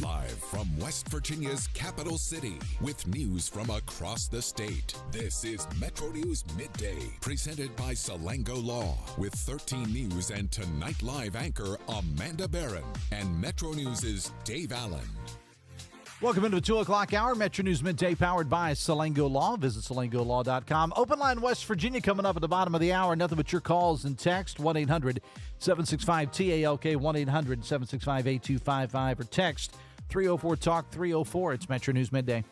Live from West Virginia's capital city with news from across the state. This is Metro News Midday, presented by Salango Law, with 13 News and Tonight Live anchor Amanda Barron and Metro News' Dave Allen. Welcome into the 2 o'clock hour. Metro News Midday powered by Salango Law. Visit salangolaw.com. Open line West Virginia coming up at the bottom of the hour. Nothing but your calls and text. 1-800-765-TALK, 1-800-765-8255, or text 304-TALK-304. It's Metro News Midday.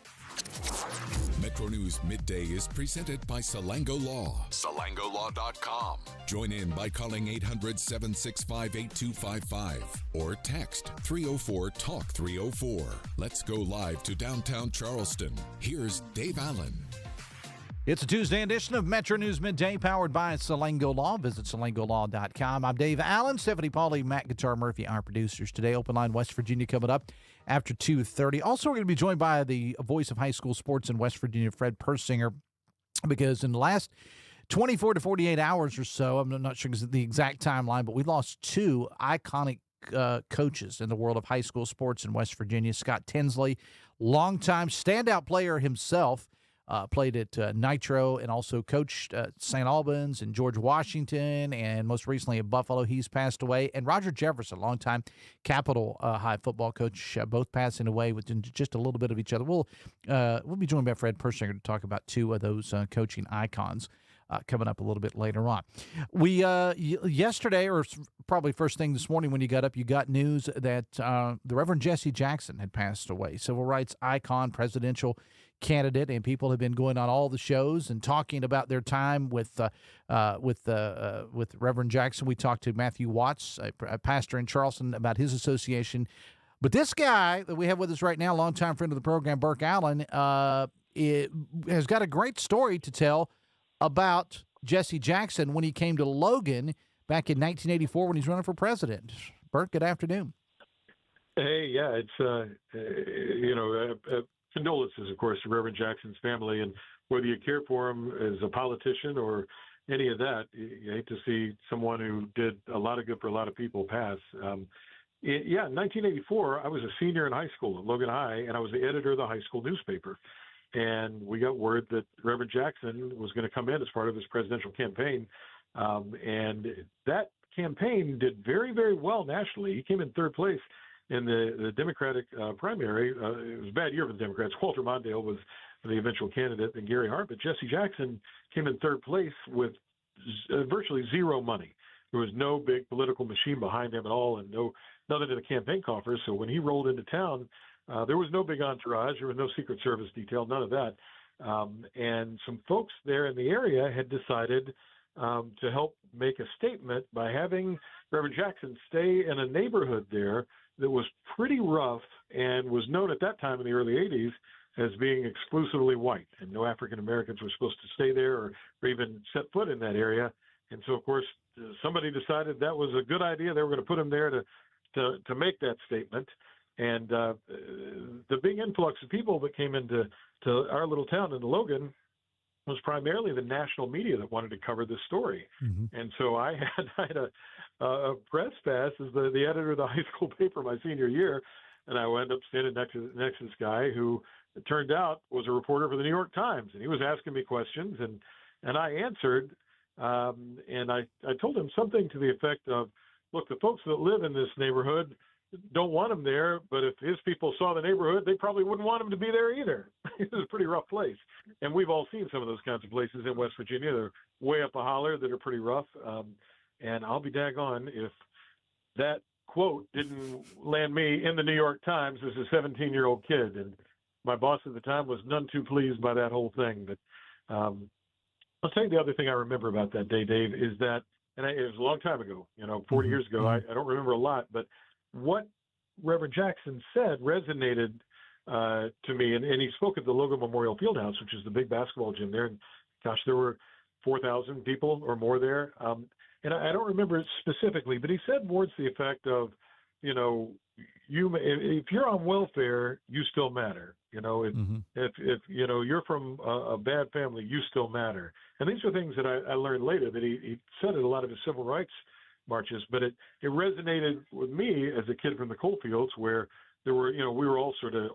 Metro News Midday is presented by Salango Law. SalangoLaw.com. Join in by calling 800-765-8255 or text 304-TALK-304. Let's go live to downtown Charleston. Here's Dave Allen. It's a Tuesday edition of Metro News Midday powered by Salango Law. Visit salangolaw.com. I'm Dave Allen. Stephanie Pauly, Matt Guitar Murphy, our producers today. Open line West Virginia coming up after 2:30. Also, we're going to be joined by the voice of high school sports in West Virginia, Fred Persinger, because in the last 24 to 48 hours or so, I'm not sure the exact timeline, but we lost two iconic coaches in the world of high school sports in West Virginia. Scott Tinsley, longtime standout player himself, played at Nitro and also coached St. Albans and George Washington, and most recently at Buffalo. He's passed away. And Roger Jefferson, longtime Capital High football coach, both passing away within just a little bit of each other. We'll be joined by Fred Persinger to talk about two of those coaching icons coming up a little bit later on. We yesterday, or probably first thing this morning when you got up, you got news that the Reverend Jesse Jackson had passed away. Civil rights icon, presidential candidate, and people have been going on all the shows and talking about their time with Reverend Jackson. We talked to Matthew Watts, a pastor in Charleston, about his association. But this guy that we have with us right now, longtime friend of the program, Burke Allen, has got a great story to tell about Jesse Jackson when he came to Logan back in 1984 when he's running for president. Burke, good afternoon. Hey, yeah, it's condolences, of course, to Reverend Jackson's family, and whether you care for him as a politician or any of that, you hate to see someone who did a lot of good for a lot of people pass. In 1984, I was a senior in high school at Logan High, and I was the editor of the high school newspaper. And we got word that Reverend Jackson was going to come in as part of his presidential campaign. And that campaign did very, very well nationally. He came in third place in the Democratic primary. It was a bad year for the Democrats. Walter Mondale was the eventual candidate, and Gary Hart. But Jesse Jackson came in third place with virtually zero money. There was no big political machine behind him at all, and nothing in the campaign coffers. So when he rolled into town, there was no big entourage. There was no Secret Service detail, none of that. And some folks there in the area had decided to help make a statement by having Reverend Jackson stay in a neighborhood there that was pretty rough and was known at that time in the early 80s as being exclusively white, and no African Americans were supposed to stay there or even set foot in that area. And so, of course, somebody decided that was a good idea. They were going to put him there to make that statement. And the big influx of people that came into our little town in Logan was primarily the national media that wanted to cover this story. Mm-hmm. And so I had a press pass as the editor of the high school paper my senior year, and I wound up standing next to this guy who it turned out was a reporter for the New York Times, and he was asking me questions, and I answered, and I told him something to the effect of, look, the folks that live in this neighborhood don't want him there, but if his people saw the neighborhood, they probably wouldn't want him to be there either. It was a pretty rough place. And we've all seen some of those kinds of places in West Virginia. They're way up a holler that are pretty rough. And I'll be daggone if that quote didn't land me in the New York Times as a 17-year-old kid. And my boss at the time was none too pleased by that whole thing. But I'll tell you the other thing I remember about that day, Dave, is that, and it was a long time ago, 40 years ago. I don't remember a lot, but what Reverend Jackson said resonated to me, and he spoke at the Logan Memorial Fieldhouse, which is the big basketball gym there, and gosh, there were 4,000 people or more there, and I don't remember it specifically, but he said words to the effect of, if you're on welfare, you still matter. If you're from a bad family, you still matter. And these are things that I learned later that he said at a lot of his civil rights marches, but it resonated with me as a kid from the coal fields where there were, we were all sort of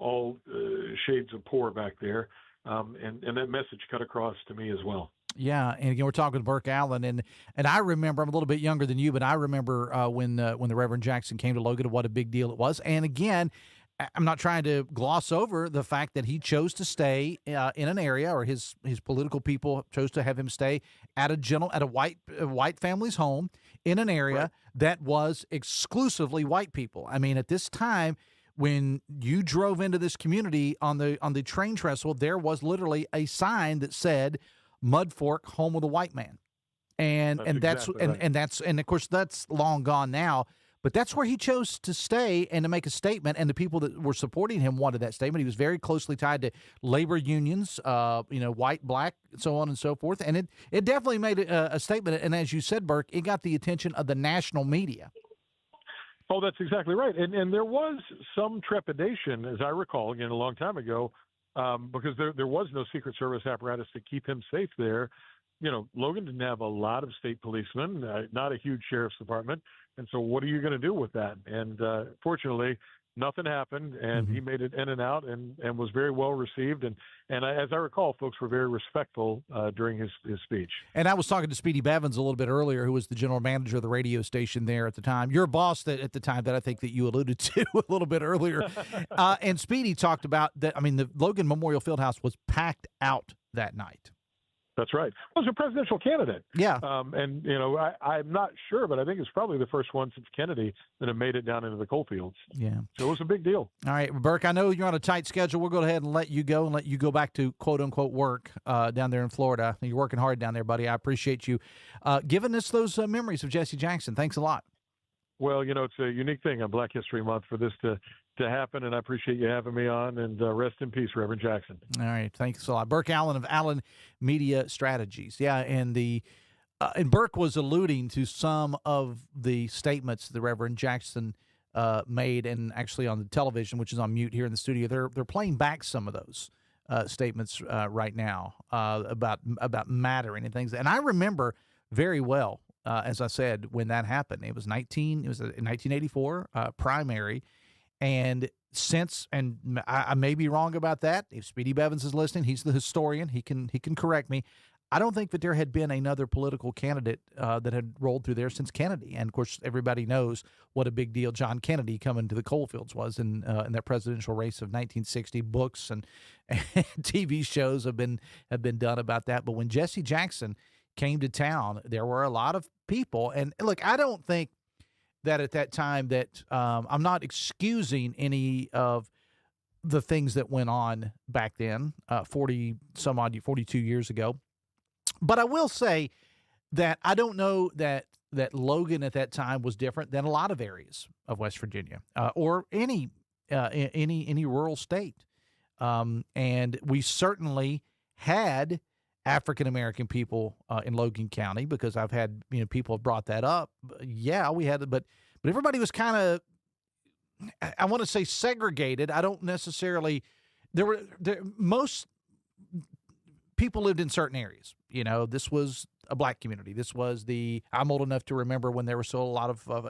shades of poor back there. And that message cut across to me as well. Yeah, and we're talking with Burke Allen, and I remember, I'm a little bit younger than you, but I remember when the Reverend Jackson came to Logan, what a big deal it was. And again, I'm not trying to gloss over the fact that he chose to stay in an area, or his political people chose to have him stay at a white family's home in an area Right. that was exclusively white people. I mean, at this time, when you drove into this community on the train trestle, there was literally a sign that said Mud Fork, home of the white man. And Exactly right. and of course that's long gone now, but that's where he chose to stay and to make a statement, and the people that were supporting him wanted that statement. He was very closely tied to labor unions, white, black, so on and so forth, and it definitely made a statement, and as you said, Burke, it got the attention of the national media. Oh, that's exactly right. And there was some trepidation, as I recall, again, a long time ago, because there was no Secret Service apparatus to keep him safe there. Logan didn't have a lot of state policemen, not a huge sheriff's department. And so what are you going to do with that? And fortunately, nothing happened, and he made it in and out and was very well received. And as I recall, folks were very respectful during his speech. And I was talking to Speedy Bevins a little bit earlier, who was the general manager of the radio station there at the time. Your boss at the time that I think that you alluded to a little bit earlier. And Speedy talked about that. I mean, the Logan Memorial Fieldhouse was packed out that night. That's right. Well, was a presidential candidate. Yeah. And, I'm not sure, but I think it's probably the first one since Kennedy that have made it down into the coal fields. Yeah. So it was a big deal. All right, Burke, I know you're on a tight schedule. We'll go ahead and let you go back to quote-unquote work down there in Florida. You're working hard down there, buddy. I appreciate you giving us those memories of Jesse Jackson. Thanks a lot. Well, it's a unique thing on Black History Month for this to happen, and I appreciate you having me on, and rest in peace, Reverend Jackson. All right, thanks a lot. Burke Allen of Allen Media Strategies. Yeah, and and Burke was alluding to some of the statements the Reverend Jackson made, and actually on the television, which is on mute here in the studio, they're playing back some of those statements right now about mattering and things. And I remember very well, as I said, when that happened. It was a 1984 primary. And I may be wrong about that. If Speedy Bevins is listening, he's the historian. He can correct me. I don't think that there had been another political candidate that had rolled through there since Kennedy. And of course, everybody knows what a big deal John Kennedy coming to the coalfields was in that presidential race of 1960. Books and TV shows have been done about that. But when Jesse Jackson came to town, there were a lot of people. And look, I don't think that at that time that I'm not excusing any of the things that went on back then, 42 years ago. But I will say that I don't know that Logan at that time was different than a lot of areas of West Virginia or any rural state. And we certainly had African-American people in Logan County, because I've had, people have brought that up. Yeah, we had it, but everybody was kind of, I want to say segregated. I don't necessarily, most people lived in certain areas. This was a black community. This was I'm old enough to remember when there were still a lot of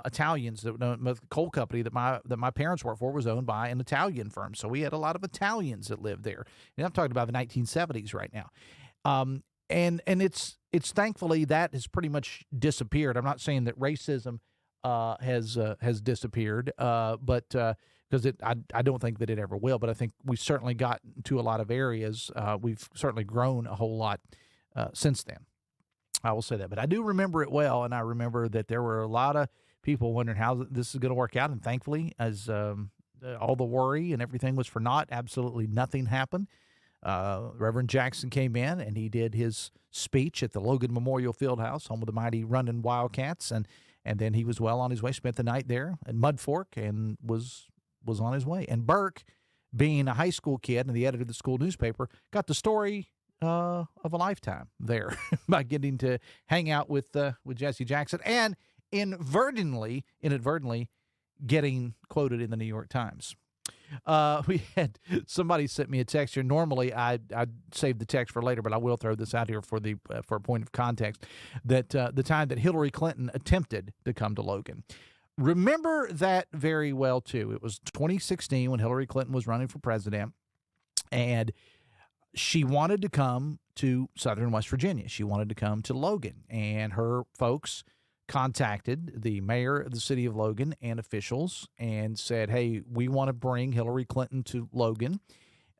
Italians. The coal company that my parents worked for was owned by an Italian firm, so we had a lot of Italians that lived there. And I'm talking about the 1970s right now, and it's thankfully that has pretty much disappeared. I'm not saying that racism has disappeared, but because I don't think that it ever will. But I think we certainly got to a lot of areas. We've certainly grown a whole lot since then. I will say that, but I do remember it well, and I remember that there were a lot of people wondering how this is going to work out, and thankfully, as all the worry and everything was for naught, absolutely nothing happened. Reverend Jackson came in, and he did his speech at the Logan Memorial Fieldhouse, home of the mighty Running Wildcats, and then he was well on his way, spent the night there in Mud Fork, and was on his way. And Burke, being a high school kid and the editor of the school newspaper, got the story of a lifetime there by getting to hang out with Jesse Jackson and inadvertently getting quoted in the New York Times. We had somebody sent me a text here. Normally, I'd save the text for later, but I will throw this out here for a point of context. That the time that Hillary Clinton attempted to come to Logan, remember that very well, too. It was 2016 when Hillary Clinton was running for president, and she wanted to come to southern West Virginia. She wanted to come to Logan, and her folks contacted the mayor of the city of Logan and officials and said, hey, we want to bring Hillary Clinton to Logan,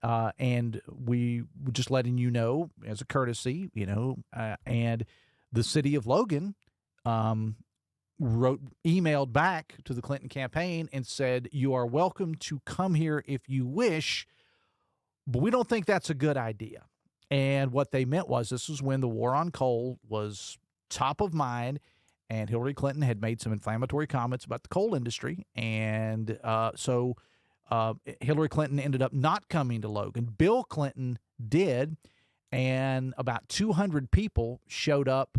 and we were just letting you know as a courtesy, and the city of Logan emailed back to the Clinton campaign and said, you are welcome to come here if you wish, but we don't think that's a good idea. And what they meant was this was when the war on coal was top of mind, and Hillary Clinton had made some inflammatory comments about the coal industry. And so Hillary Clinton ended up not coming to Logan. Bill Clinton did, and about 200 people showed up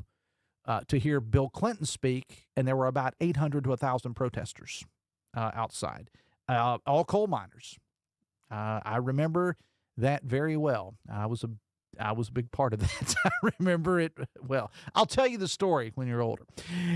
to hear Bill Clinton speak, and there were about 800 to 1,000 protesters outside, all coal miners. I remember that very well. I was a big part of that. I remember it well. I'll tell you the story when you're older.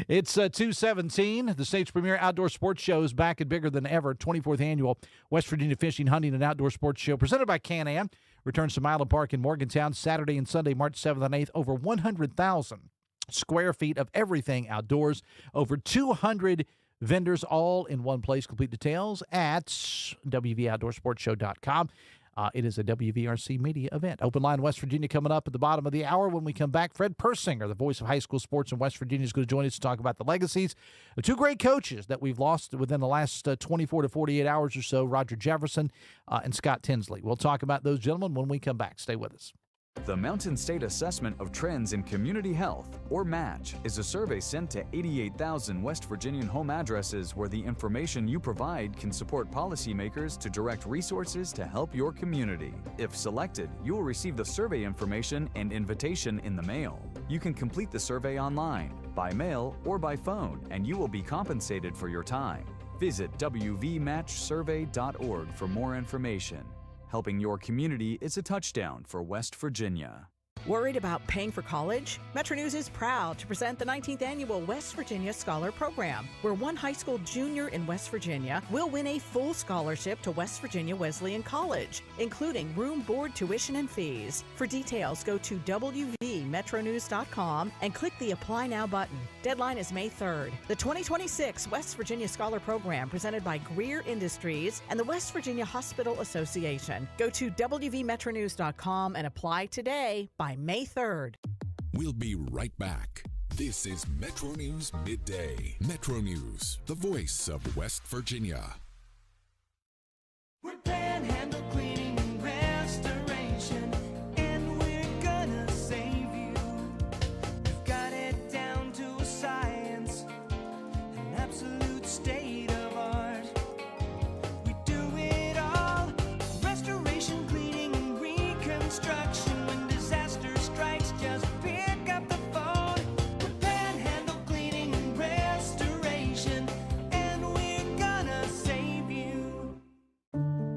It's 2:17. The state's premier outdoor sports show is back and bigger than ever. 24th annual West Virginia Fishing, Hunting, and Outdoor Sports Show presented by Can-Am returns to Milam Park in Morgantown Saturday and Sunday, March 7th and 8th. Over 100,000 square feet of everything outdoors. Over 200 vendors all in one place. Complete details at wvoutdoorsportshow.com. It is a WVRC media event. Open Line West Virginia coming up at the bottom of the hour. When we come back, Fred Persinger, the voice of high school sports in West Virginia, is going to join us to talk about the legacies of two great coaches that we've lost within the last 24 to 48 hours or so, Roger Jefferson and Scott Tinsley. We'll talk about those gentlemen when we come back. Stay with us. The Mountain State Assessment of Trends in Community Health, or MATCH, is a survey sent to 88,000 West Virginian home addresses where the information you provide can support policymakers to direct resources to help your community. If selected, you will receive the survey information and invitation in the mail. You can complete the survey online, by mail, or by phone, and you will be compensated for your time. Visit wvmatchsurvey.org for more information. Helping your community is a touchdown for West Virginia. Worried about paying for college? Metro News is proud to present the 19th annual West Virginia Scholar Program, where one high school junior in West Virginia will win a full scholarship to West Virginia Wesleyan College, including room, board, tuition, and fees. For details, go to wvmetronews.com and click the Apply Now button. Deadline is May 3rd. The 2026 West Virginia Scholar Program, presented by Greer Industries and the West Virginia Hospital Association. Go to wvmetronews.com and apply today by May 3rd. We'll be right back. This is Metro News Midday. Metro News, the voice of West Virginia. We're Panhandle Cleaning and Restoration, and we're gonna save you. We've got it down to a science, an absolute state of art. We do it all, restoration, cleaning, and reconstruction. When disaster strikes, just pick up the phone. We're Panhandle Cleaning and Restoration, and we're gonna save you.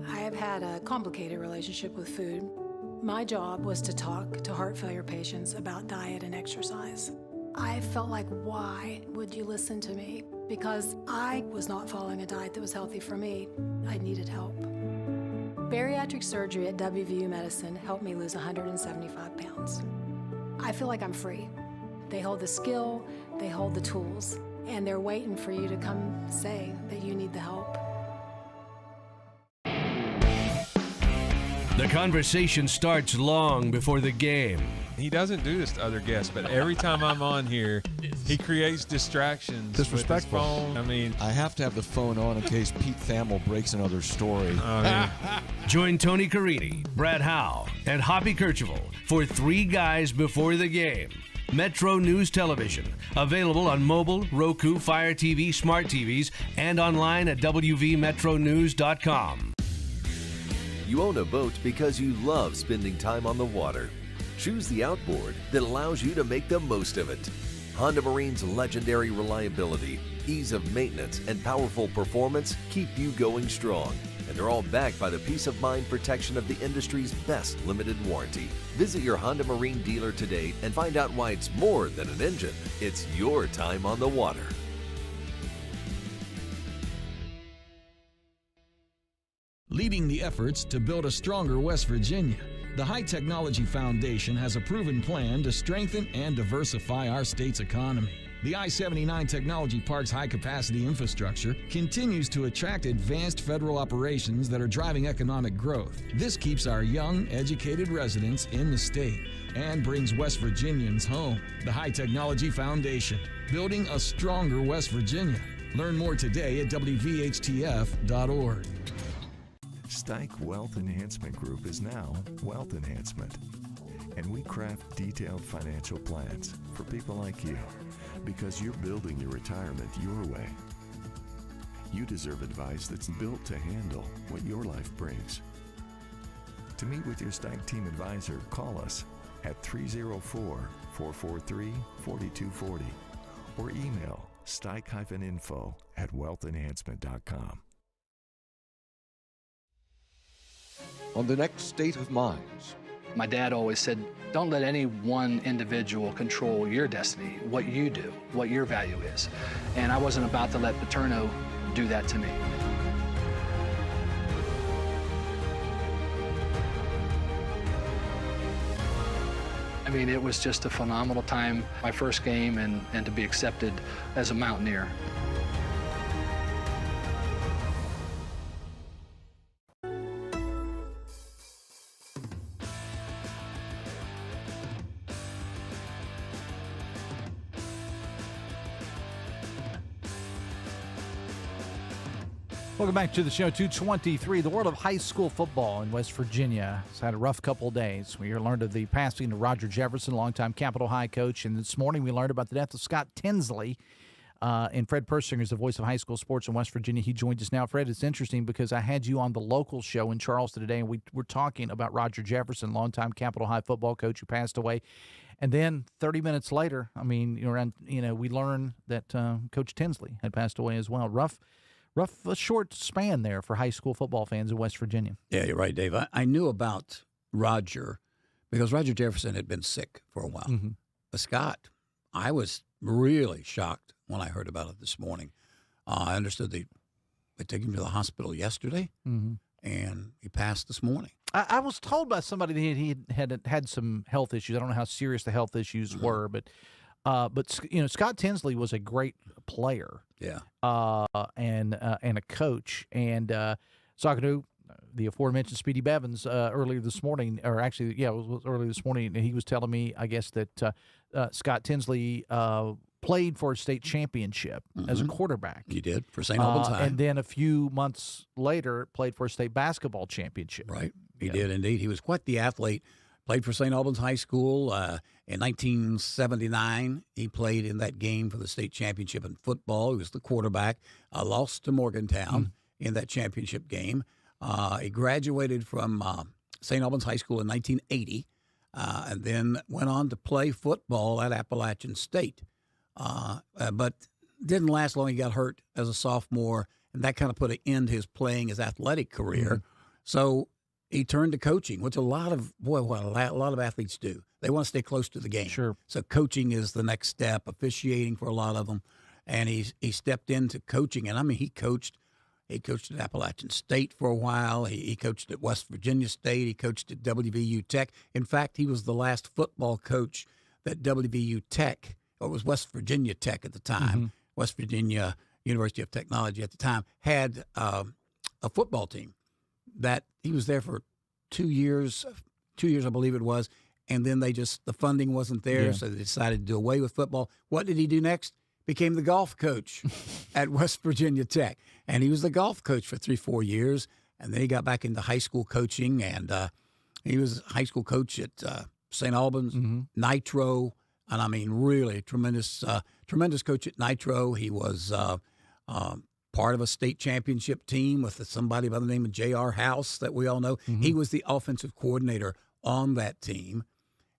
I have had a complicated relationship with food. My job was to talk to heart failure patients about diet and exercise. I felt like, why would you listen to me? Because I was not following a diet that was healthy for me. I needed help. Bariatric surgery at WVU Medicine helped me lose 175 pounds. I feel like I'm free. They hold the skill, they hold the tools, and they're waiting for you to come say that you need the help. The conversation starts long before the game. He doesn't do this to other guests, but every time I'm on here, he creates distractions. Disrespectful. With his phone. I mean, I have to have the phone on in case Pete Thamel breaks another story. Join Tony Carini, Brad Howe, and Hoppy Kercheval for Three Guys Before the Game. Metro News Television, available on mobile, Roku, Fire TV, smart TVs, and online at wvmetronews.com. You own a boat because you love spending time on the water. Choose the outboard that allows you to make the most of it. Honda Marine's legendary reliability, ease of maintenance, and powerful performance keep you going strong. And they're all backed by the peace of mind protection of the industry's best limited warranty. Visit your Honda Marine dealer today and find out why it's more than an engine. It's your time on the water. leading the efforts to build a stronger West Virginia. The High Technology Foundation has a proven plan to strengthen and diversify our state's economy. The I-79 Technology Park's high-capacity infrastructure continues to attract advanced federal operations that are driving economic growth. This keeps our young, educated residents in the state and brings West Virginians home. The High Technology Foundation, building a stronger West Virginia. Learn more today at WVHTF.org. Stike Wealth Enhancement Group is now Wealth Enhancement, and we craft detailed financial plans for people like you, because you're building your retirement your way. You deserve advice that's built to handle what your life brings. To meet with your Stike team advisor, call us at 304-443-4240 or email stike-info@wealthenhancement.com. On the next State of Minds, my dad always said, don't let any one individual control your destiny, what you do, what your value is. And I wasn't about to let Paterno do that to me. I mean, it was just a phenomenal time, my first game, and to be accepted as a Mountaineer. Welcome back to the show. 223. The world of high school football in West Virginia has had a rough couple of days. We learned of the passing of Roger Jefferson, longtime Capitol High coach, and this morning we learned about the death of Scott Tinsley. And Fred Persinger is the voice of high school sports in West Virginia. He joins us now. Fred, it's interesting because I had you on the local show in Charleston today, and we were talking about Roger Jefferson, longtime Capitol High football coach who passed away. And then 30 minutes later, I mean, we learned that Coach Tinsley had passed away as well. Rough, a short span there for high school football fans in West Virginia. Yeah, you're right, Dave. I knew about Roger because Roger Jefferson had been sick for a while. Mm-hmm. But Scott, I was really shocked when I heard about it this morning. I understood they took him to the hospital yesterday, Mm-hmm. and he passed this morning. I was told by somebody that he had some health issues. I don't know how serious the health issues were, but Scott Tinsley was a great player. Yeah. And a coach. And talking to the aforementioned Speedy Bevins earlier this morning, or actually, it was earlier this morning, and he was telling me, I guess, that Scott Tinsley played for a state championship as a quarterback. He did, for St. Albans High. And then a few months later, played for a state basketball championship. Right. He did, indeed. He was quite the athlete. Played for St. Albans High School. In 1979, he played in that game for the state championship in football. He was the quarterback. Lost to Morgantown in that championship game. He graduated from St. Albans High School in 1980 and then went on to play football at Appalachian State. But didn't last long. He got hurt as a sophomore, and that kind of put an end to his athletic career. So he turned to coaching, which a lot of athletes do. They want to stay close to the game. Sure. So coaching is the next step, officiating for a lot of them. And he stepped into coaching. And, I mean, he coached at Appalachian State for a while. He coached at West Virginia State. He coached at WVU Tech. In fact, he was the last football coach that WVU Tech, or it was West Virginia Tech at the time, West Virginia University of Technology at the time, had a football team. That he was there for 2 years, I believe it was, and then the funding wasn't there, so they decided to do away with football. What did he do next? Became the golf coach at West Virginia Tech, and he was the golf coach for 3-4 years, and then he got back into high school coaching, and he was high school coach at St. Albans, Nitro, and I mean really tremendous coach at Nitro. He was part of a state championship team with somebody by the name of J.R. House that we all know. He was the offensive coordinator on that team.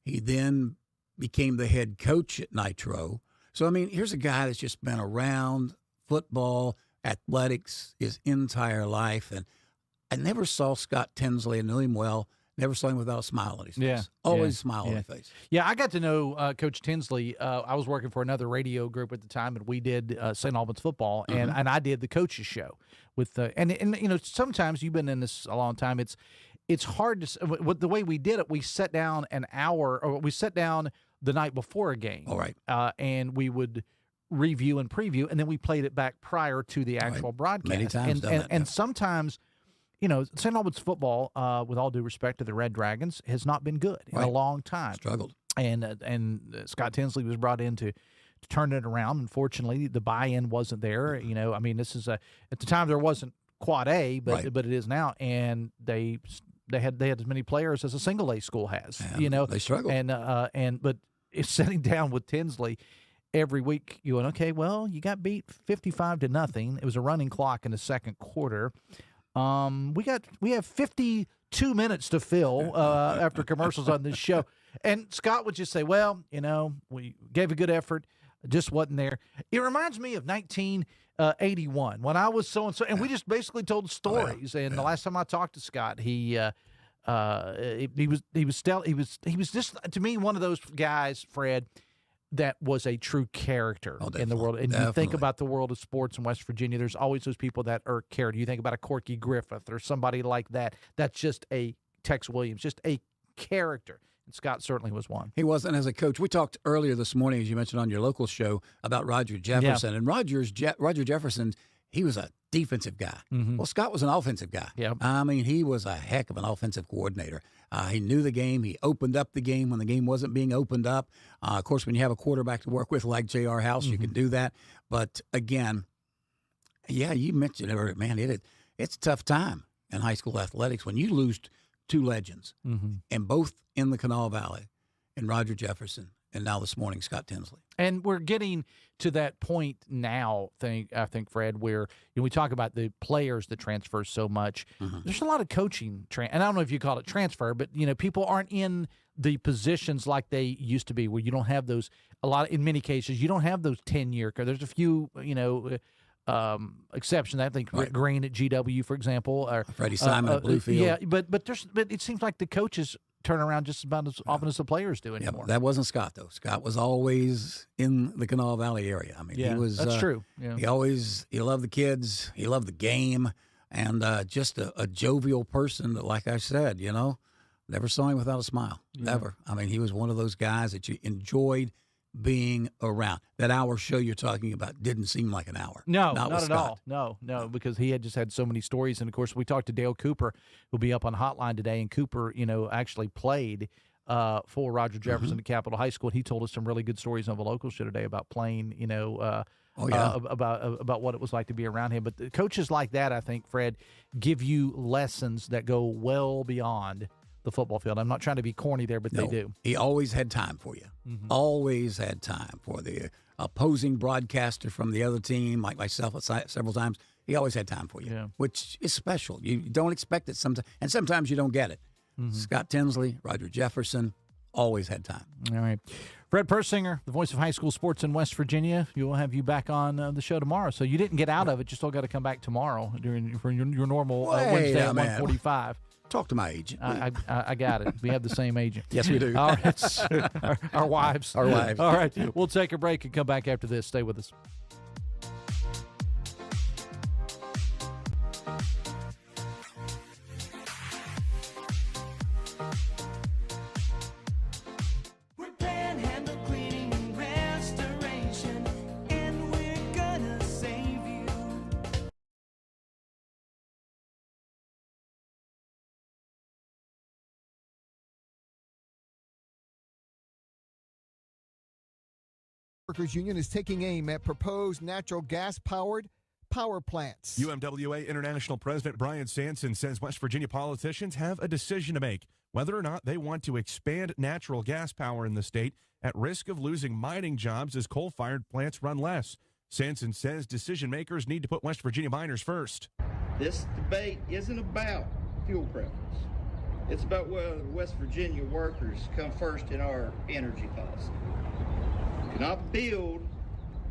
He then became the head coach at Nitro. So, I mean, here's a guy that's just been around football, athletics his entire life. And I never saw Scott Tinsley. I knew him well. never saw him without a smile on his face. Yeah. Always smile on his face. Yeah, I got to know Coach Tinsley. I was working for another radio group at the time, and we did St. Albans football, and I did the coaches show with and you know, sometimes you've been in this a long time. It's hard to the way we did it. We sat down the night before a game. All right. And we would review and preview, and then we played it back prior to the actual broadcast. Many times and sometimes, you know, St. Albans football, with all due respect to the Red Dragons, has not been good in a long time. Struggled. And Scott Tinsley was brought in to turn it around. Unfortunately, the buy-in wasn't there. You know, I mean, this is at the time there wasn't Quad A, but it is now, and they had as many players as a single A school has. You know, they struggle. But it's sitting down with Tinsley every week. You went, okay, well, you got beat 55-0. It was a running clock in the second quarter. We have 52 minutes to fill after commercials on this show. And Scott would just say, well, you know, we gave a good effort, just wasn't there. It reminds me of 1981 when I was so-and-so, and we just basically told stories. And the last time I talked to Scott, he was just, to me, one of those guys, Fred, that was a true character in the world. And you think about the world of sports in West Virginia, there's always those people that are character. You think about a Corky Griffith or somebody like that. That's just a Tex Williams, just a character. And Scott certainly was one. He wasn't as a coach. We talked earlier this morning, as you mentioned on your local show, about Roger Jefferson. Yeah. And Roger Jefferson, he was a defensive guy. Mm-hmm. Well, Scott was an offensive guy. Yeah. I mean, he was a heck of an offensive coordinator. He knew the game. He opened up the game when the game wasn't being opened up. Of course, when you have a quarterback to work with like J.R. House, you can do that. But, again, yeah, you mentioned it, man, it's a tough time in high school athletics when you lose two legends, and both in the Kanawha Valley, and Roger Jefferson, and now this morning, Scott Tinsley. And we're getting to that point now, I think, Fred, where we talk about the players that transfer so much. There's a lot of coaching, and I don't know if you call it transfer, but people aren't in the positions like they used to be, where you don't have those. In many cases, you don't have those 10-year. There's a few, exceptions. I think Green at GW, for example, or Freddie Simon at Bluefield. Yeah, but it seems like the coaches turn around just about as often as the players do anymore. That wasn't Scott, though. Scott was always in the Kanawha Valley area. I mean, he was. That's true. Yeah. He loved the kids. He loved the game, and just a jovial person that, like I said, never saw him without a smile. Yeah. Never. I mean, he was one of those guys that you enjoyed being around. That hour show you're talking about didn't seem like an hour. No, not at all. No, because he had just had so many stories. And, of course, we talked to Dale Cooper, who'll be up on Hotline today. And Cooper, actually played for Roger Jefferson at Capitol High School. And he told us some really good stories on the local show today about playing, about what it was like to be around him. But the coaches like that, I think, Fred, give you lessons that go well beyond the football field. I'm not trying to be corny there, but they do. He always had time for you. Always had time for the opposing broadcaster from the other team, like myself several times. He always had time for you, which is special. You don't expect it sometimes, and sometimes you don't get it. Scott Tinsley, Roger Jefferson, always had time. All right. Fred Persinger, the voice of high school sports in West Virginia. We'll have you back on the show tomorrow. So you didn't get out of it. You still got to come back tomorrow for your normal Wednesday at 1:45. Talk to my agent. I got it. We have the same agent. Yes, we do. All right. Our wives. Our wives. All right. We'll take a break and come back after this. Stay with us. Workers Union is taking aim at proposed natural gas-powered power plants. UMWA International President Brian Sanson says West Virginia politicians have a decision to make whether or not they want to expand natural gas power in the state at risk of losing mining jobs as coal-fired plants run less. Sanson says decision makers need to put West Virginia miners first. This debate isn't about fuel preference. It's about whether West Virginia workers come first in our energy policy. Cannot build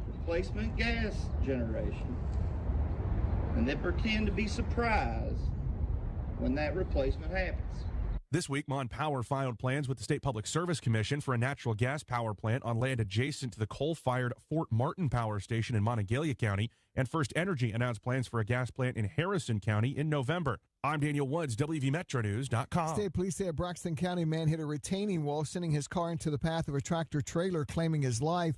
replacement gas generation and then pretend to be surprised when that replacement happens. This week, Mon Power filed plans with the State Public Service Commission for a natural gas power plant on land adjacent to the coal-fired Fort Martin Power Station in Monongalia County, and First Energy announced plans for a gas plant in Harrison County in November. I'm Daniel Woods, WVMetroNews.com. State police say a Braxton County man hit a retaining wall, sending his car into the path of a tractor-trailer, claiming his life.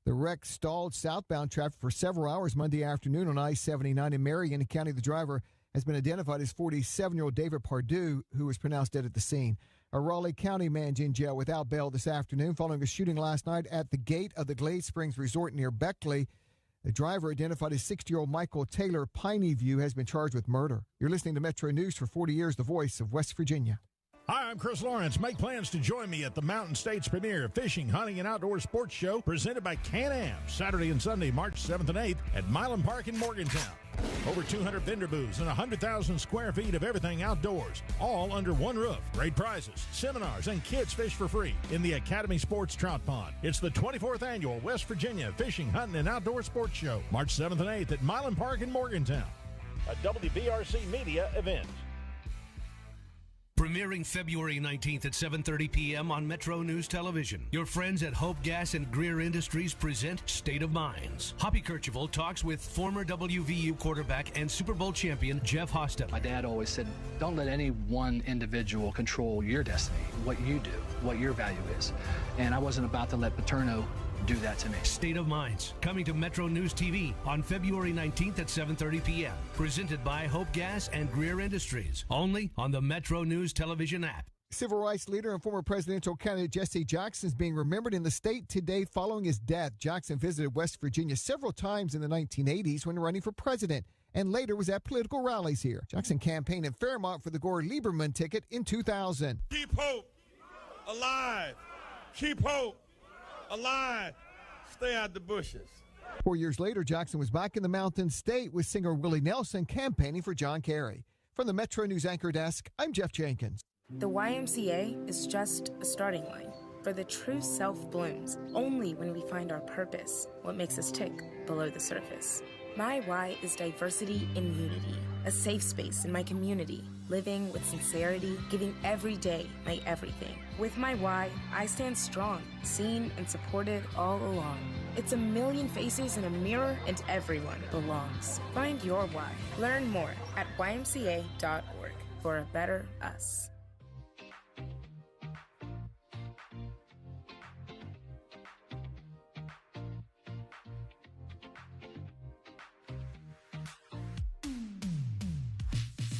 The wreck stalled southbound traffic for several hours Monday afternoon on I-79 in Marion County. The driver has been identified as 47-year-old David Pardue, who was pronounced dead at the scene. A Raleigh County man's in jail without bail this afternoon following a shooting last night at the gate of the Glade Springs Resort near Beckley. The driver, identified as 60-year-old Michael Taylor Piney View, has been charged with murder. You're listening to Metro News for 40 years, the voice of West Virginia. Hi, I'm Chris Lawrence. Make plans to join me at the Mountain States premier fishing, hunting, and outdoor sports show presented by Can-Am, Saturday and Sunday, March 7th and 8th at Milan Park in Morgantown. Over 200 vendor booths and 100,000 square feet of everything outdoors, all under one roof. Great prizes, seminars, and kids fish for free in the Academy Sports Trout Pond. It's the 24th annual West Virginia Fishing, Hunting, and Outdoor Sports Show, March 7th and 8th at Milan Park in Morgantown. A WBRC media event. Premiering February 19th at 7:30 p.m. on Metro News Television. Your friends at Hope Gas and Greer Industries present State of Minds. Hoppy Kercheval talks with former WVU quarterback and Super Bowl champion Jeff Hostetler. My dad always said, don't let any one individual control your destiny, what you do, what your value is. And I wasn't about to let Paterno do that to me. State of Minds, coming to Metro News TV on February 19th at 7:30 p.m. Presented by Hope Gas and Greer Industries. Only on the Metro News Television app. Civil rights leader and former presidential candidate Jesse Jackson is being remembered in the state today following his death. Jackson visited West Virginia several times in the 1980s when running for president, and later was at political rallies here. Jackson campaigned in Fairmont for the Gore-Lieberman ticket in 2000. Keep hope alive. Keep hope alive. Stay out the bushes. 4 years later, Jackson was back in the Mountain State with singer Willie Nelson campaigning for John Kerry. From the Metro News anchor desk, I'm Jeff Jenkins. The YMCA is just a starting line, for the true self blooms only when we find our purpose, what makes us tick below the surface. My why is diversity and unity, a safe space in my community, living with sincerity, giving every day my everything. With my why, I stand strong, seen and supported all along. It's a million faces in a mirror and everyone belongs. Find your why. Learn more at ymca.org for a better us.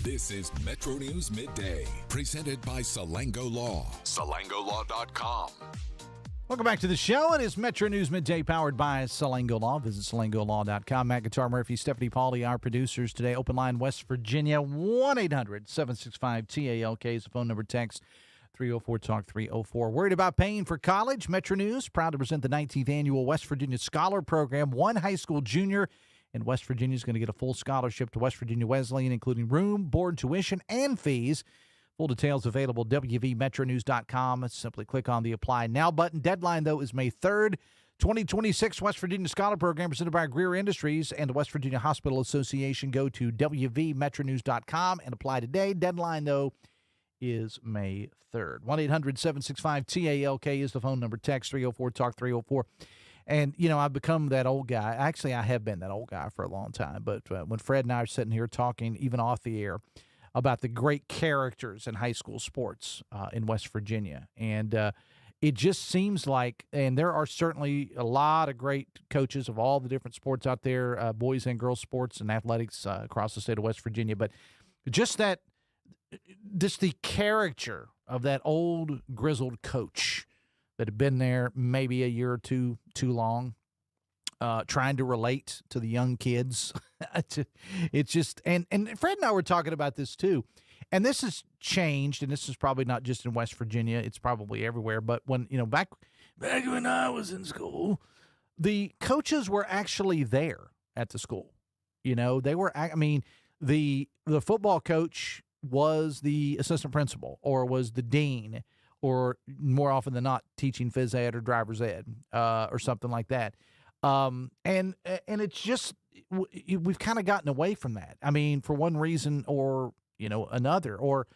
This is Metro News Midday, presented by Salango Law. SalangoLaw.com. Welcome back to the show. It is Metro News Midday, powered by Salango Law. Visit SalangoLaw.com. Matt Guitar Murphy, Stephanie Pauly, our producers today. Open line, West Virginia, 1-800-765-TALK is the phone number. Text 304-TALK-304. Worried about paying for college? Metro News, proud to present the 19th annual West Virginia Scholar Program. One high school junior in West Virginia is going to get a full scholarship to West Virginia Wesleyan, including room, board, tuition, and fees. Full details available at WVMetroNews.com. Simply click on the Apply Now button. Deadline, though, is May 3rd. 2026 West Virginia Scholar Program presented by Greer Industries and the West Virginia Hospital Association. Go to WVMetroNews.com and apply today. Deadline, though, is May 3rd. 1-800-765-TALK is the phone number. Text 304-TALK-304. And, you know, I've become that old guy. Actually, I have been that old guy for a long time. But when Fred and I are sitting here talking, even off the air, about the great characters in high school sports in West Virginia. And it just seems like, and there are certainly a lot of great coaches of all the different sports out there, boys and girls sports and athletics across the state of West Virginia. But just the character of that old grizzled coach that had been there maybe a year or two too long, trying to relate to the young kids. It's just, and Fred and I were talking about this too. And this has changed, and this is probably not just in West Virginia. It's probably everywhere. But when, you know, back when I was in school, the coaches were actually there at the school. You know, they were, I mean, the football coach was the assistant principal or was the dean, or more often than not teaching phys ed or driver's ed or something like that. And it's just, we've kind of gotten away from that. I mean, for one reason or, you know, another, or,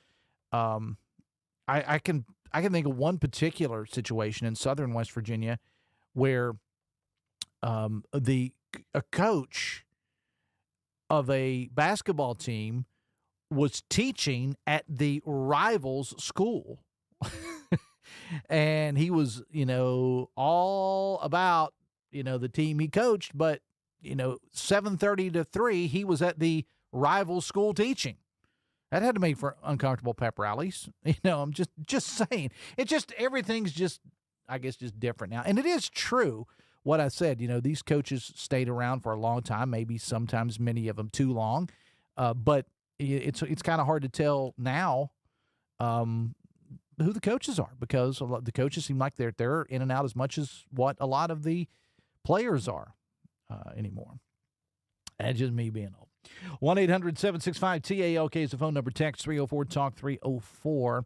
I can think of one particular situation in southern West Virginia where a coach of a basketball team was teaching at the rival's school. And he was, all about, the team he coached, but 7:30 to 3, he was at the rival school teaching. That had to make for uncomfortable pep rallies. I'm just saying. It's just everything's just, I guess, just different now. And it is true what I said. These coaches stayed around for a long time, maybe sometimes many of them too long. But it's kind of hard to tell now who the coaches are, because the coaches seem like they're in and out as much as what a lot of the players are anymore. That's just me being old. 1-800-765-TALK is the phone number. Text 304-TALK 304.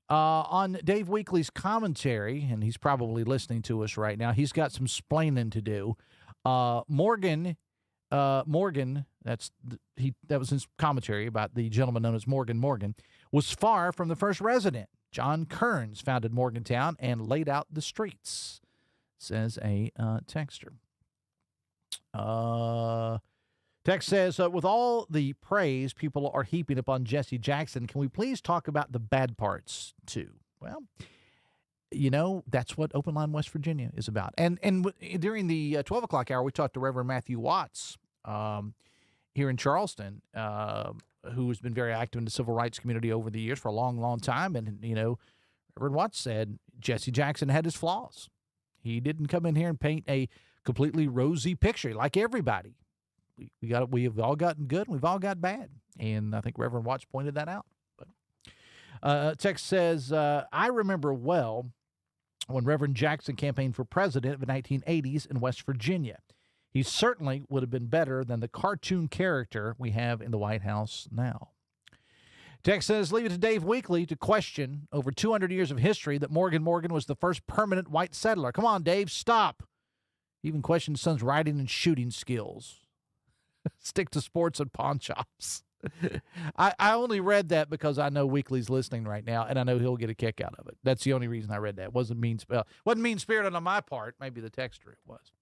On Dave Weekley's commentary, and he's probably listening to us right now, he's got some splaining to do. Morgan, that was his commentary about the gentleman known as Morgan, was far from the first resident. John Kearns founded Morgantown and laid out the streets, says a texter. Text says, with all the praise people are heaping upon Jesse Jackson, can we please talk about the bad parts too? Well, that's what Open Line West Virginia is about. And during the 12 o'clock hour, we talked to Reverend Matthew Watts here in Charleston, who has been very active in the civil rights community over the years for a long, long time. And, Reverend Watts said Jesse Jackson had his flaws. He didn't come in here and paint a completely rosy picture like everybody. We've all gotten good and we've all got bad. And I think Reverend Watts pointed that out. But text says, I remember well when Reverend Jackson campaigned for president in the 1980s in West Virginia. He certainly would have been better than the cartoon character we have in the White House now. Text says, leave it to Dave Weekley to question over 200 years of history that Morgan was the first permanent white settler. Come on, Dave, stop. Even question his son's riding and shooting skills. Stick to sports and pawn shops. I only read that because I know Weekley's listening right now, and I know he'll get a kick out of it. That's the only reason I read that. Wasn't mean-spirited on my part. Maybe the texter it was.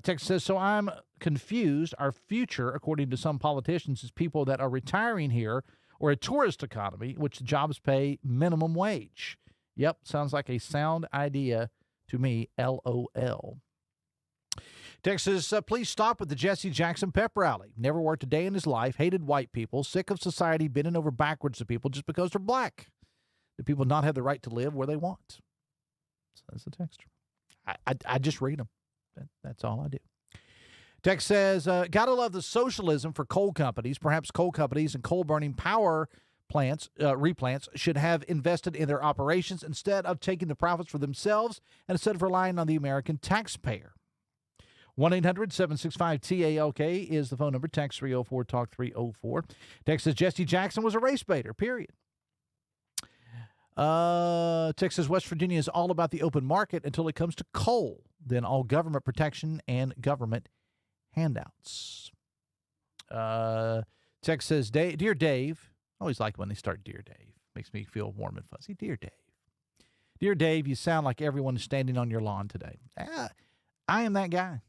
Text says, so I'm confused. Our future, according to some politicians, is people that are retiring here or a tourist economy, which the jobs pay minimum wage. Yep, sounds like a sound idea to me, LOL. Text says, please stop with the Jesse Jackson pep rally. Never worked a day in his life, hated white people, sick of society bending over backwards to people just because they're black. Do people not have the right to live where they want? So that's the texter. I just read them. That's all I do. Text says, gotta love the socialism for coal companies. Perhaps coal companies and coal-burning power plants, replants, should have invested in their operations instead of taking the profits for themselves and instead of relying on the American taxpayer. 1-800-765-TALK is the phone number. Text 304-TALK 304. Text says, Jesse Jackson was a race baiter, period. Text says, West Virginia is all about the open market until it comes to coal, then all government protection and government handouts. Text says, Dear Dave, I always like when they start Dear Dave. Makes me feel warm and fuzzy. Dear Dave. Dear Dave, you sound like everyone is standing on your lawn today. I am that guy.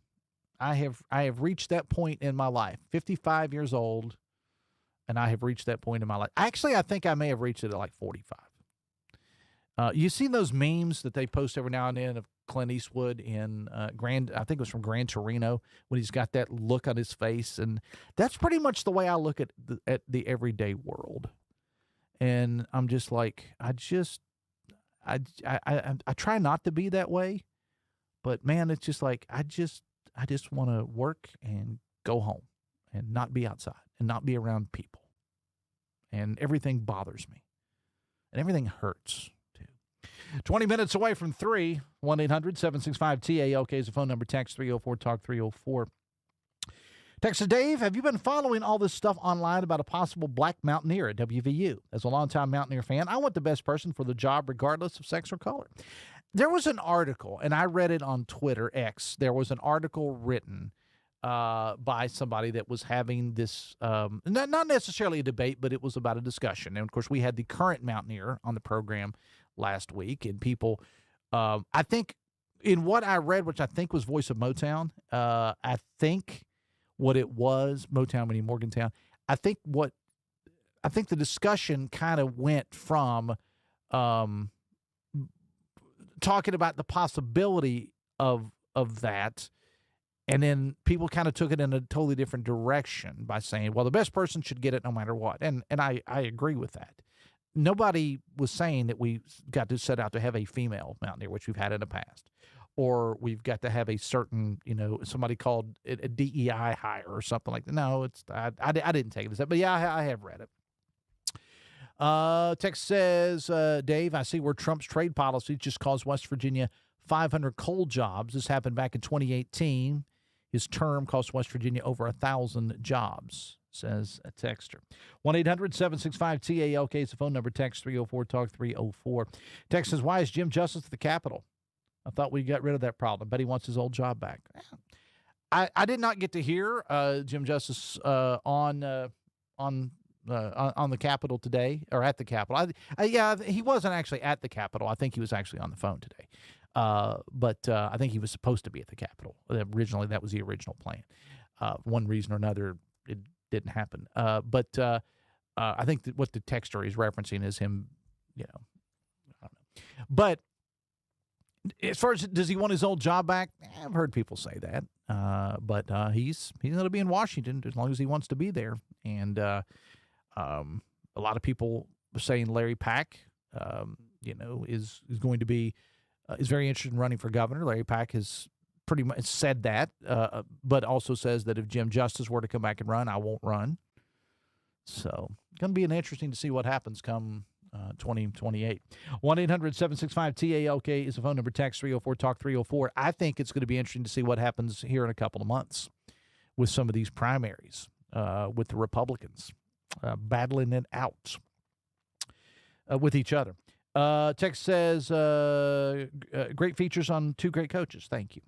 I have reached that point in my life, 55 years old, and I have reached that point in my life. Actually, I think I may have reached it at like 45. You seen those memes that they post every now and then of Clint Eastwood in I think it was from Gran Torino, when he's got that look on his face, and that's pretty much the way I look at the everyday world. And I'm just like, I try not to be that way, but man, it's just like I just want to work and go home and not be outside and not be around people, and everything bothers me and everything hurts. 20 minutes away from 3, 1-800-765-TALK is the phone number. Text 304-TALK 304. Text says, Dave, have you been following all this stuff online about a possible black mountaineer at WVU? As a longtime Mountaineer fan, I want the best person for the job regardless of sex or color. There was an article, and I read it on Twitter, X. There was an article written by somebody that was having this, not necessarily a debate, but it was about a discussion. And, of course, we had the current Mountaineer on the program last week, and people, I think, in what I read, which I think was Voice of Motown, I think what it was, Motown meaning Morgantown, I think the discussion kind of went from talking about the possibility of that, and then people kind of took it in a totally different direction by saying, well, the best person should get it no matter what. And I agree with that. Nobody was saying that we got to set out to have a female Mountaineer, which we've had in the past, or we've got to have a certain, somebody called it a DEI hire or something like that. No, I didn't take it as that, but yeah, I have read it. Text says, Dave, I see where Trump's trade policy just caused West Virginia 500 coal jobs. This happened back in 2018. His term cost West Virginia over 1,000 jobs, says a texter. 1-800-765-TALK is the phone number. Text 304-TALK-304. Text says, why is Jim Justice at the Capitol? I thought we got rid of that problem. Bet he wants his old job back. I did not get to hear Jim Justice on the Capitol today, or at the Capitol. Yeah, he wasn't actually at the Capitol. I think he was actually on the phone today. But I think he was supposed to be at the Capitol. Originally, that was the original plan. One reason or another, it didn't happen. But I think that what the texter is referencing is him, I don't know. But as far as does he want his old job back, I've heard people say that. But he's going to be in Washington as long as he wants to be there. And a lot of people are saying Larry Pack, is going to be is very interested in running for governor. Larry Pack has pretty much said that, but also says that if Jim Justice were to come back and run, I won't run. So going to be interesting to see what happens come 2028. 1-800-765-TALK is the phone number. Text 304-TALK-304. I think it's going to be interesting to see what happens here in a couple of months with some of these primaries with the Republicans battling it out with each other. Text says, great features on two great coaches. Thank you.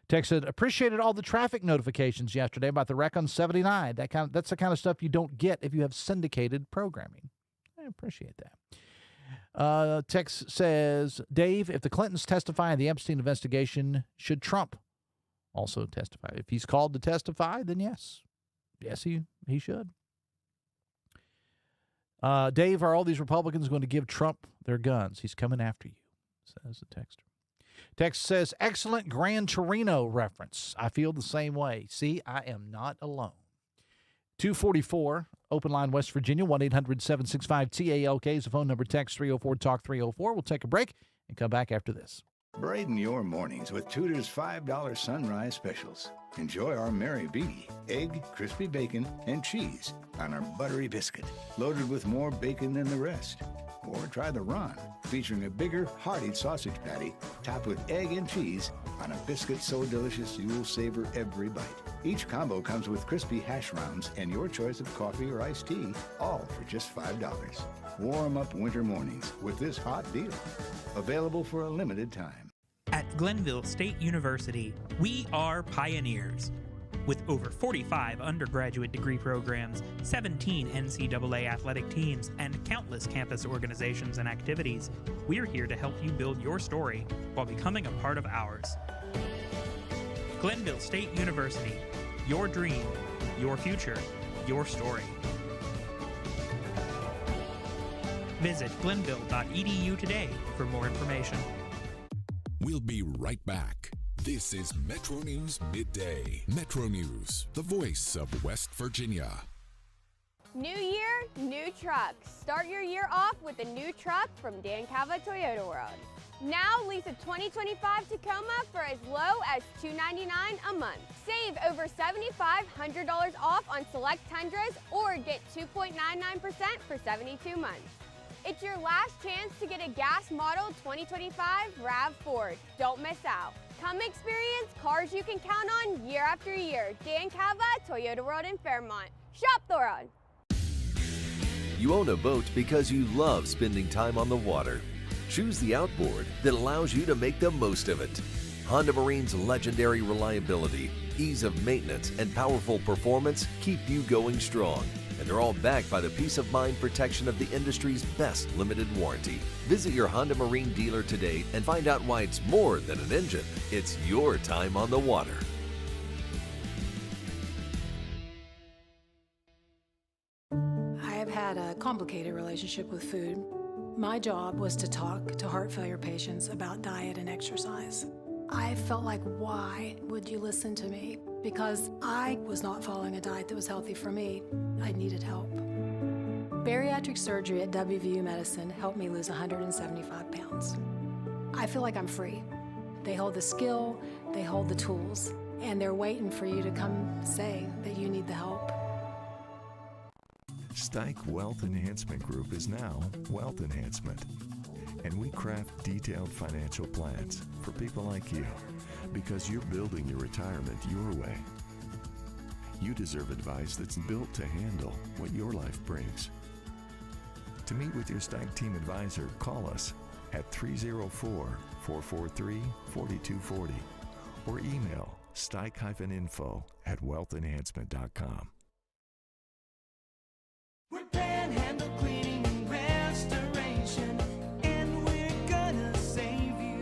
Text said, appreciated all the traffic notifications yesterday about the wreck on 79. That's the kind of stuff you don't get if you have syndicated programming. I appreciate that. Text says, Dave, if the Clintons testify in the Epstein investigation, should Trump also testify? If he's called to testify, then yes. Yes, he should. Dave, are all these Republicans going to give Trump their guns? He's coming after you, says the texter. Text says, excellent Gran Torino reference. I feel the same way. See, I am not alone. 244, open line West Virginia, 1-800-765-TALK is the phone number. Text 304-TALK-304. We'll take a break and come back after this. Brighten your mornings with Tudor's $5 Sunrise Specials. Enjoy our Mary B, egg, crispy bacon, and cheese on our buttery biscuit, loaded with more bacon than the rest. Or try the Ron, featuring a bigger, hearty sausage patty topped with egg and cheese on a biscuit so delicious you'll savor every bite. Each combo comes with crispy hash browns and your choice of coffee or iced tea, all for just $5. Warm up winter mornings with this hot deal. Available for a limited time. At Glenville State University, we are pioneers. With over 45 undergraduate degree programs, 17 NCAA athletic teams, and countless campus organizations and activities, we're here to help you build your story while becoming a part of ours. Glenville State University, your dream, your future, your story. Visit glenville.edu today for more information. We'll be right back. This is Metro News Midday. Metro News, the voice of West Virginia. New year, new trucks. Start your year off with a new truck from Dan Cava Toyota World. Now lease a 2025 Tacoma for as low as $299 a month. Save over $7,500 off on select Tundras or get 2.99% for 72 months. It's your last chance to get a gas model 2025 RAV4. Don't miss out. Come experience cars you can count on year after year. Dan Cava, Toyota World in Fairmont. Shop the road. You own a boat because you love spending time on the water. Choose the outboard that allows you to make the most of it. Honda Marine's legendary reliability, ease of maintenance, and powerful performance keep you going strong. And they're all backed by the peace of mind protection of the industry's best limited warranty. Visit your Honda Marine dealer today and find out why it's more than an engine. It's your time on the water. I have had a complicated relationship with food. My job was to talk to heart failure patients about diet and exercise. I felt like, why would you listen to me? Because I was not following a diet that was healthy for me. I needed help. Bariatric surgery at WVU Medicine helped me lose 175 pounds. I feel like I'm free. They hold the skill, they hold the tools, and they're waiting for you to come say that you need the help. Stike Wealth Enhancement Group is now Wealth Enhancement, and we craft detailed financial plans for people like you because you're building your retirement your way. You deserve advice that's built to handle what your life brings. To meet with your Stike team advisor, call us at 304-443-4240 or email stike-info@wealthenhancement.com. We're Panhandle Cleaning and Restoration, and we're gonna save you.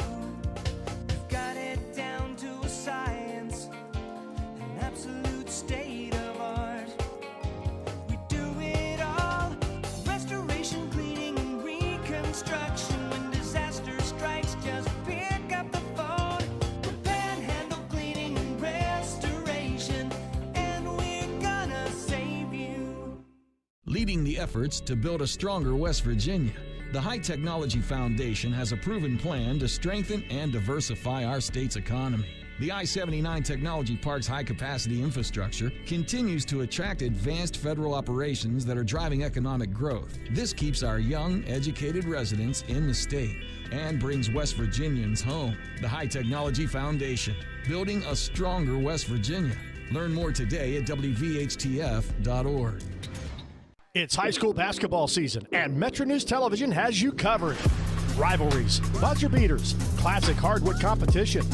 We've got it down to a science, an absolute state of art. We do it all, restoration, cleaning, and reconstruction. When disaster strikes, just pick up the phone. We're Panhandle Cleaning and Restoration, and we're gonna save you. Leading the efforts to build a stronger West Virginia, the High Technology Foundation has a proven plan to strengthen and diversify our state's economy. The I-79 Technology Park's high-capacity infrastructure continues to attract advanced federal operations that are driving economic growth. This keeps our young, educated residents in the state and brings West Virginians home. The High Technology Foundation, building a stronger West Virginia. Learn more today at WVHTF.org. It's high school basketball season, and Metro News Television has you covered. Rivalries, buzzer beaters, classic hardwood competition.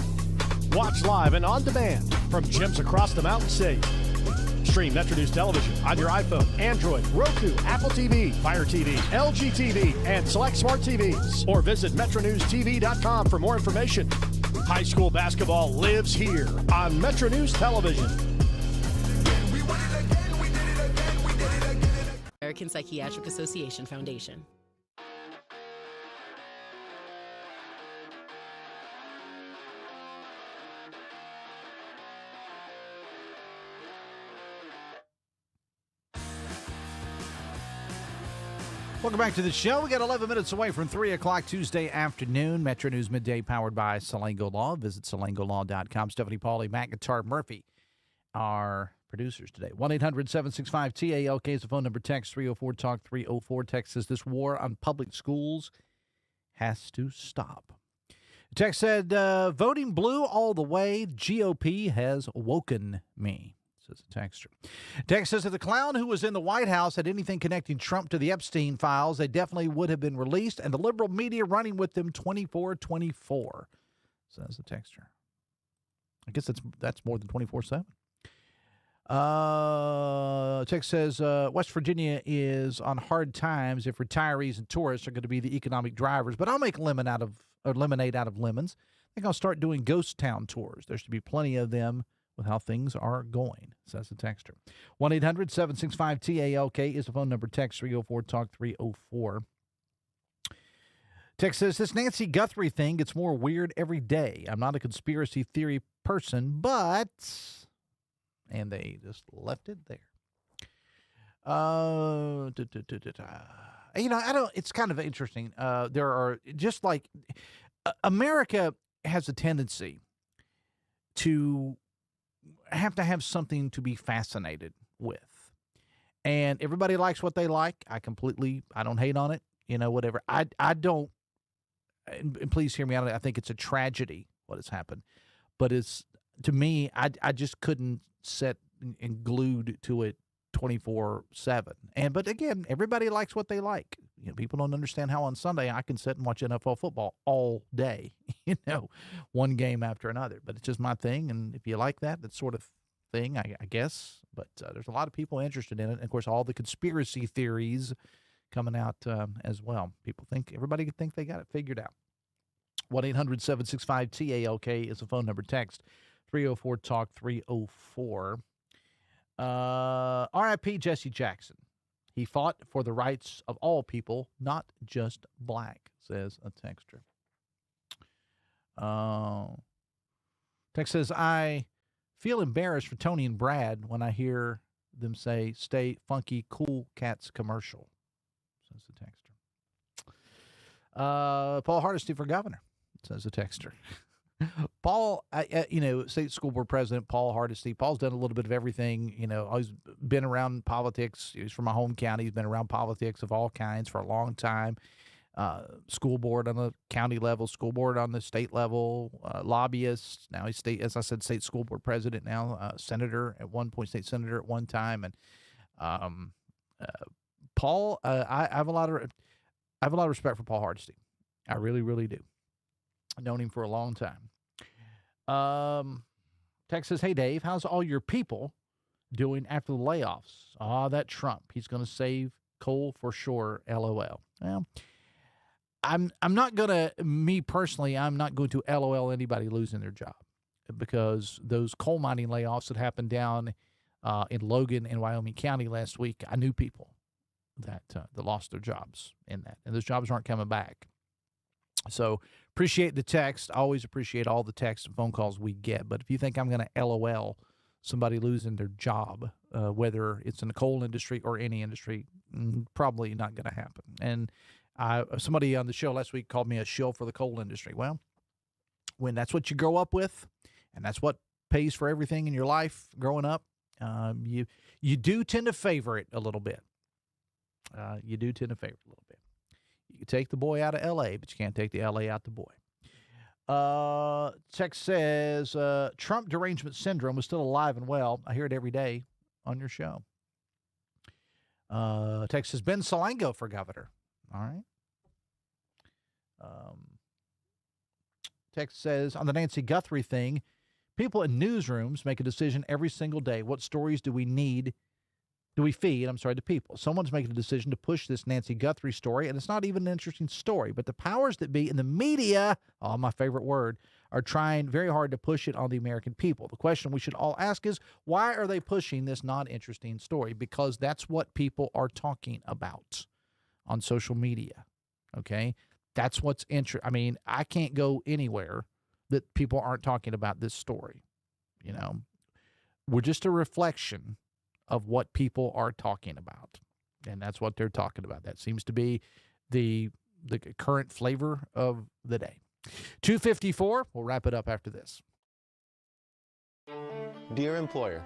Watch live and on demand from gyms across the Mountain State. Stream Metro News Television on your iPhone, Android, Roku, Apple TV, Fire TV, LG TV, and select smart TVs. Or visit MetroNewsTV.com for more information. High school basketball lives here on Metro News Television. American Psychiatric Association Foundation. Welcome back to the show. We got 11 minutes away from 3 o'clock Tuesday afternoon. Metro News Midday powered by Salango Law. Visit salangolaw.com. Stephanie Pauly, Matt Guitar Murphy, our producers today. 1-800-765-TALK is the phone number. Text 304-TALK 304. Text says this war on public schools has to stop. Text said, voting blue all the way. GOP has woken me, says the texter. Text says, if the clown who was in the White House had anything connecting Trump to the Epstein files, they definitely would have been released, and the liberal media running with them 24/24, says the texter. I guess that's more than 24/7. Text says, West Virginia is on hard times if retirees and tourists are going to be the economic drivers, but I'll make lemonade out of lemons. I think I'll start doing ghost town tours. There should be plenty of them with how things are going, says the texter. 1-800-765-TALK is the phone number. Text 304-TALK 304. Text says, this Nancy Guthrie thing gets more weird every day. I'm not a conspiracy theory person, but... And they just left it there. It's kind of interesting. There are just like America has a tendency to have something to be fascinated with. And everybody likes what they like. I don't hate on it, whatever. I don't, and please hear me out. I think it's a tragedy what has happened. But to me, I just couldn't set and glued to it 24/7. But again, everybody likes what they like. People don't understand how on Sunday I can sit and watch NFL football all day, one game after another. But it's just my thing, and if you like that sort of thing, I guess. But there's a lot of people interested in it. And, of course, all the conspiracy theories coming out as well. Everybody think they got it figured out. 1-800-765-TALK is the phone number. Text 304-TALK-304. R.I.P. Jesse Jackson. He fought for the rights of all people, not just black, says a texter. Text says, I feel embarrassed for Tony and Brad when I hear them say, stay funky, cool cats commercial, says the texter. Paul Hardesty for governor, says the texter. Paul, state school board president, Paul Hardesty. Paul's done a little bit of everything, always been around politics. He's from my home county. He's been around politics of all kinds for a long time. School board on the county level, school board on the state level, lobbyist. Now he's state school board president now, senator at one point, state senator at one time. And Paul, I have a lot of respect for Paul Hardesty. I really, really do. I've known him for a long time. Text says, hey, Dave, how's all your people doing after the layoffs? That Trump. He's going to save coal for sure, LOL. Well, I'm not going to, me personally, I'm not going to LOL anybody losing their job, because those coal mining layoffs that happened down in Logan and Wyoming County last week, I knew people that lost their jobs in that, and those jobs aren't coming back. So appreciate the text. I always appreciate all the texts and phone calls we get. But if you think I'm going to LOL somebody losing their job, whether it's in the coal industry or any industry, probably not going to happen. And somebody on the show last week called me a shill for the coal industry. Well, when that's what you grow up with, and that's what pays for everything in your life growing up, you do tend to favor it a little bit. You do tend to favor it a little bit. You can take the boy out of L.A., but you can't take the L.A. out the boy. Text says, Trump derangement syndrome is still alive and well. I hear it every day on your show. Text says, Ben Salango for governor. All right. Text says, on the Nancy Guthrie thing, people in newsrooms make a decision every single day. What stories do we feed to people? Someone's making a decision to push this Nancy Guthrie story, and it's not even an interesting story, but the powers that be in the media, my favorite word, are trying very hard to push it on the American people. The question we should all ask is, why are they pushing this non-interesting story? Because that's what people are talking about on social media, okay? That's what's interesting. I can't go anywhere that people aren't talking about this story, We're just a reflection of what people are talking about. And that's what they're talking about. That seems to be the current flavor of the day. 2:54. We'll wrap it up after this. Dear employer,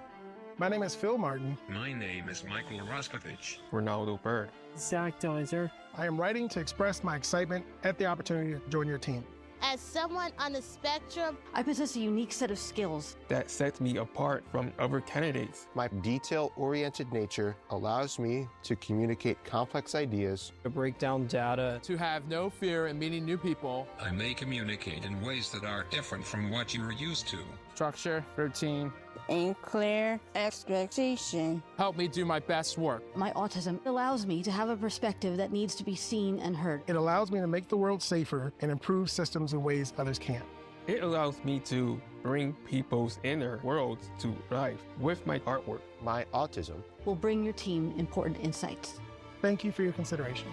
my name is Phil Martin. My name is Michael Roskovich. Ronaldo Bird. Zach Deiser. I am writing to express my excitement at the opportunity to join your team. As someone on the spectrum, I possess a unique set of skills that sets me apart from other candidates. My detail-oriented nature allows me to communicate complex ideas, to break down data, to have no fear in meeting new people. I may communicate in ways that are different from what you're used to. Structure, routine, and clear expectation. Help me do my best work. My autism allows me to have a perspective that needs to be seen and heard. It allows me to make the world safer and improve systems in ways others can't. It allows me to bring people's inner worlds to life with my artwork. My autism will bring your team important insights. Thank you for your consideration.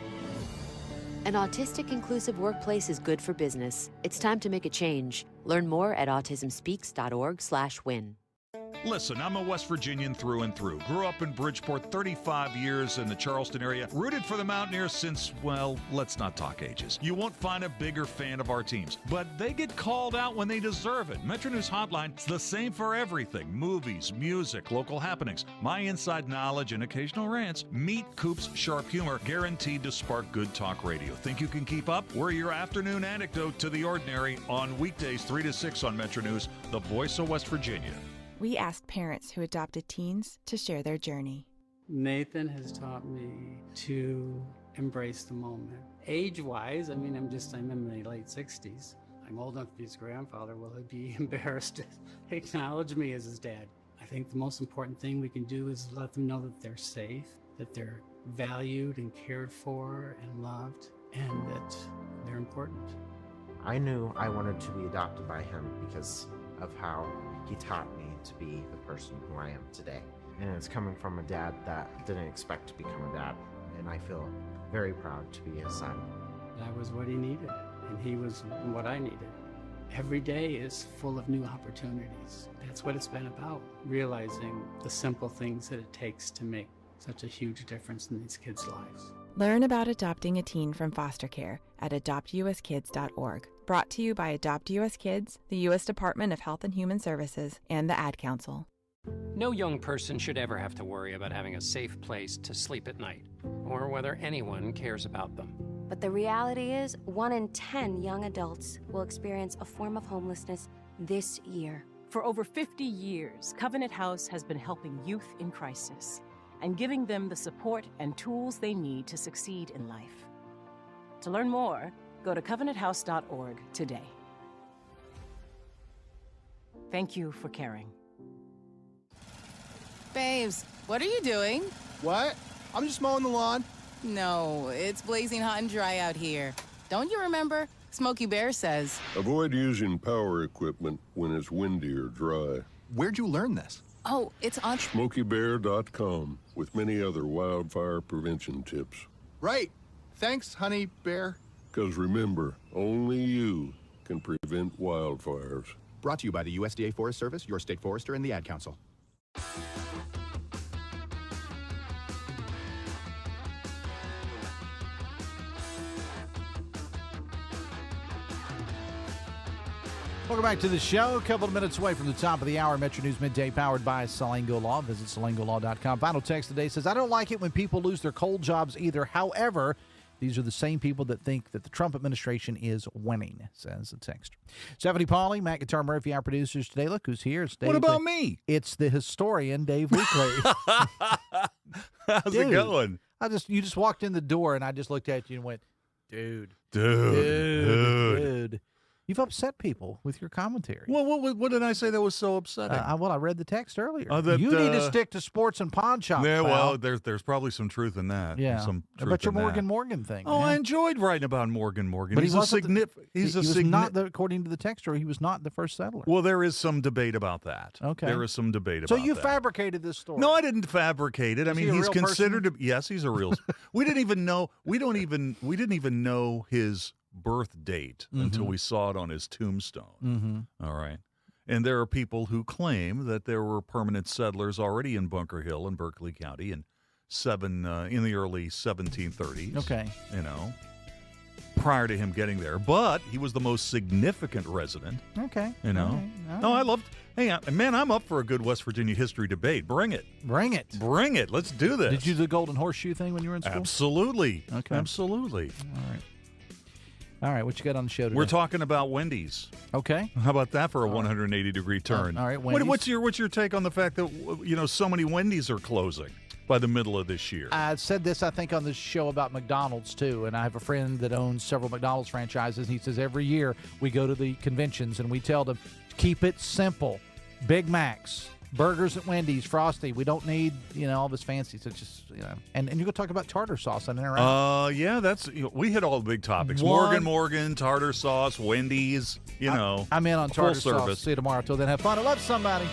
An autistic inclusive workplace is good for business. It's time to make a change. Learn more at autismspeaks.org/win. Listen, I'm a West Virginian through and through. Grew up in Bridgeport, 35 years in the Charleston area. Rooted for the Mountaineers since, well, let's not talk ages. You won't find a bigger fan of our teams, but they get called out when they deserve it. Metro News Hotline is the same for everything. Movies, music, local happenings. My inside knowledge and occasional rants. Meet Coop's sharp humor, guaranteed to spark good talk radio. Think you can keep up? We're your afternoon anecdote to the ordinary on weekdays 3 to 6 on Metro News, the voice of West Virginia. We asked parents who adopted teens to share their journey. Nathan has taught me to embrace the moment. Age-wise, I mean, I'm in my late 60s. I'm old enough to be his grandfather. Will he be embarrassed to acknowledge me as his dad? I think the most important thing we can do is let them know that they're safe, that they're valued and cared for and loved, and that they're important. I knew I wanted to be adopted by him because of how he taught me to be the person who I am today. And it's coming from a dad that didn't expect to become a dad, and I feel very proud to be his son. That was what he needed, and he was what I needed. Every day is full of new opportunities. That's what it's been about, realizing the simple things that it takes to make such a huge difference in these kids' lives. Learn about adopting a teen from foster care at adoptuskids.org. Brought to you by Adopt US Kids, the U.S. Department of Health and Human Services, and the Ad Council. No young person should ever have to worry about having a safe place to sleep at night, or whether anyone cares about them. But the reality is, 1 in 10 young adults will experience a form of homelessness this year. For over 50 years, Covenant House has been helping youth in crisis and giving them the support and tools they need to succeed in life. To learn more, go to covenanthouse.org today. Thank you for caring. Babes, what are you doing? What? I'm just mowing the lawn. No, it's blazing hot and dry out here. Don't you remember? Smokey Bear says. Avoid using power equipment when it's windy or dry. Where'd you learn this? Oh, it's on SmokeyBear.com with many other wildfire prevention tips. Right. Thanks, Honey Bear. Because remember, only you can prevent wildfires. Brought to you by the USDA Forest Service, your state forester, and the Ad Council. Welcome back to the show. A couple of minutes away from the top of the hour. Metro News Midday powered by Salango Law. Visit salangolaw.com. Final text today says, I don't like it when people lose their cold jobs either. However, these are the same people that think that the Trump administration is winning, says the texter. Stephanie Pauly, Matt Guitar Murphy, our producers today. Look who's here. It's Dave. What about me? It's the historian, Dave Weekley. How's it going? You just walked in the door, and I just looked at you and went, dude. You've upset people with your commentary. Well, what did I say that was so upsetting? I read the text earlier. That, you need to stick to sports and pawn shops. Yeah, well, there's probably some truth in that. Yeah, some truth but your in Morgan thing. Oh, man. I enjoyed writing about Morgan. But he's according to the texter, he was not the first settler. Well, there is some debate about that. Okay, there is some debate about that. So you fabricated this story? No, I didn't fabricate it. I mean, he's considered to. Yes, he's a real. We didn't even know his birth date until we saw it on his tombstone. All right. And there are people who claim that there were permanent settlers already in Bunker Hill in Berkeley County in the early 1730s. Okay. Prior to him getting there. But he was the most significant resident. Okay. All right. No, I loved. Hey, man, I'm up for a good West Virginia history debate. Bring it. Bring it. Bring it. Let's do this. Did you do the Golden Horseshoe thing when you were in school? Absolutely. Okay. Absolutely. All right, what you got on the show today? We're talking about Wendy's. Okay. How about that for a 180-degree turn? All right, Wendy's. What's your take on the fact that so many Wendy's are closing by the middle of this year? I said this, I think, on this show about McDonald's, too, and I have a friend that owns several McDonald's franchises, and he says every year we go to the conventions and we tell them, keep it simple. Big Macs. Burgers at Wendy's, Frosty. We don't need, all this fancy. So it's just, And you're going to talk about tartar sauce in and around. Yeah, we hit all the big topics. Morgan, tartar sauce, Wendy's, I'm in on tartar sauce. See you tomorrow. Till then, have fun and love somebody.